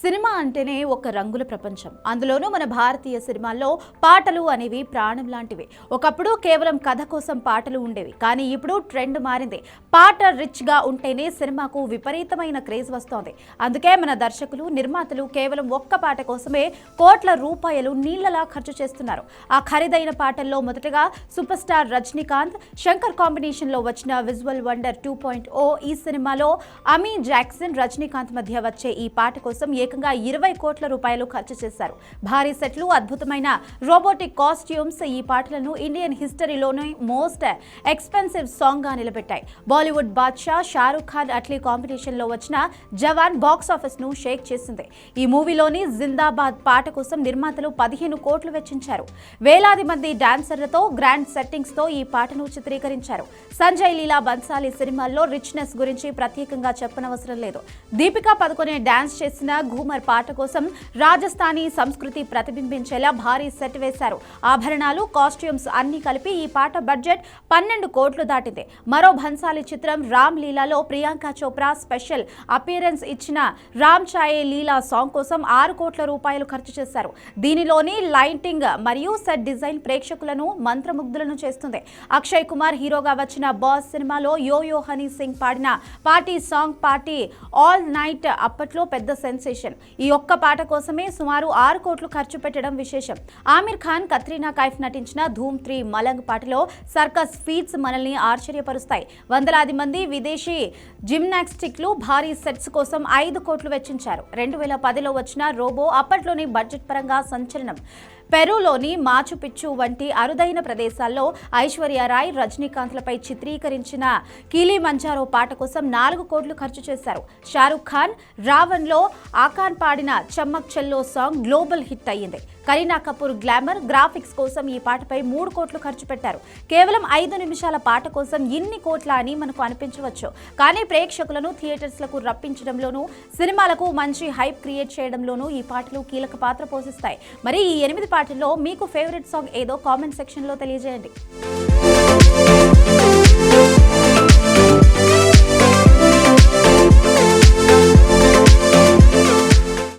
Cinema అంటేనే ఒక రంగుల ప్రపంచం. అందులోనూ మన భారతీయ సినిమాల్లో పాటలు అనేవి ప్రాణం లాంటివి. ఒకప్పుడు కేవలం కథ కోసం పాటలు ఉండేవి, కానీ ఇప్పుడు ట్రెండ్ మారింది. పాట రిచ్గా ఉంటేనే సినిమాకు విపరీతమైన క్రేజ్ వస్తోంది. అందుకే మన దర్శకులు, నిర్మాతలు కేవలం ఒక్క పాట కోసమే కోట్ల రూపాయలు నీళ్లలా ఖర్చు చేస్తున్నారు. ఆ ఖరీదైన పాటల్లో మొదటగా సూపర్ స్టార్ రజనీకాంత్, శంకర్ కాంబినేషన్లో వచ్చిన విజువల్ వండర్ 2.0. ఈ సినిమాలో అమీ జాక్సన్, రజనీకాంత్ మధ్య వచ్చే ఈ పాట కోసం ఏకంగా 20 కోట్ల రూపాయలు ఖర్చు చేశారు. భారీ సెట్లు, అద్భుతమైన రోబోటిక్ కాస్ట్యూమ్స్ ఈ పాటలను ఇండియన్ హిస్టరీలోనే మోస్ట్ ఎక్స్పెన్సివ్ సాంగ్ గా నిలబెట్టాయి. బాలీవుడ్ బాద్షా షారూఖ్ ఖాన్ అట్లీ కాంబినేషన్ లో వచ్చిన జవాన్ బాక్స్ ఆఫీస్ ను షేక్ చేసింది. ఈ మూవీలోని జిందాబాద్ పాట కోసం నిర్మాతలు 15 కోట్లు వెచ్చించారు. వేలాది మంది డాన్సర్లతో గ్రాండ్ సెట్టింగ్స్ తో ఈ పాటను చిత్రీకరించారు. సంజయ్ లీలా బన్సాలి సినిమాల్లో రిచ్నెస్ గురించి ప్రత్యేకంగా చెప్పనవసరం లేదు. దీపికా పదుకొనే డాన్స్ చేసిన ఘూమర్ పాట కోసం రాజస్థానీ సంస్కృతి ప్రతిబింబించేలా భారీ సెట్ వేశారు. ఆభరణాలు, కాస్ట్యూమ్స్ అన్ని కలిపి ఈ పాట బడ్జెట్ 12 కోట్లు దాటింది. మరో భన్సాలి చిత్రం రామ్ లీలాలో ప్రియాంక చోప్రా స్పెషల్ అపియరెన్స్ ఇచ్చిన రామ్ చాయే లీలా సాంగ్ కోసం 6 కోట్ల రూపాయలు ఖర్చు చేశారు. దీనిలోని లైటింగ్ మరియు సెట్ డిజైన్ ప్రేక్షకులను మంత్రముగ్ధులను చేస్తుంది. అక్షయ్ కుమార్ హీరోగా వచ్చిన బాస్ సినిమాలో యో యో హనీ సింగ్ పాడిన party song party all night అప్పట్లో పెద్ద సెన్సేషన్. ఈ ఒక్క పాట కోసమే సుమారు 6 కోట్లు ఖర్చు పెట్టడం విశేషం. ఆమిర్ ఖాన్, కత్రీనా కైఫ్ నటించిన ధూమ్ 3 మలంగ్ పాటలో సర్కస్ ఫీట్స్ మనల్ని ఆశ్చర్యపరుస్తాయి. వందలాది మంది విదేశీ జిమ్నాస్టిక్లు భారీ సెట్స్ కోసం 5 కోట్లు వెచ్చించారు. 2010లో వచ్చిన రోబో అప్పట్లోని బడ్జెట్ పరంగా సంచలనం. పెరూలోని మాచు పిచ్చు వంటి అరుదైన ప్రదేశాల్లో ఐశ్వర్యరాయ్, రజనీకాంత్లపై చిత్రీకరించిన కిలిమంజారో పాట కోసం 4 కోట్లు ఖర్చు చేశారు. షారూఖ్ ఖాన్ రావణ్లో ఆకాన్ పాడిన చమ్మక్ చెల్లో సాంగ్ గ్లోబల్ హిట్ అయ్యింది. కరీనా కపూర్ గ్లామర్ గ్రాఫిక్స్ కోసం ఈ పాటపై 3 కోట్లు ఖర్చు పెట్టారు. కేవలం 5 నిమిషాల పాట కోసం ఇన్ని కోట్ల అని మనకు అనిపించవచ్చు, కానీ ప్రేక్షకులను థియేటర్స్లకు రప్పించడంలోనూ, సినిమాలకు మంచి హైప్ క్రియేట్ చేయడంలోనూ ఈ పాటలు కీలక పాత్ర పోషిస్తాయి. మరి ఈ 8 పాటల్లో మీకు ఫేవరెట్ సాంగ్ ఏదో కామెంట్ సెక్షన్లో తెలియజేయండి.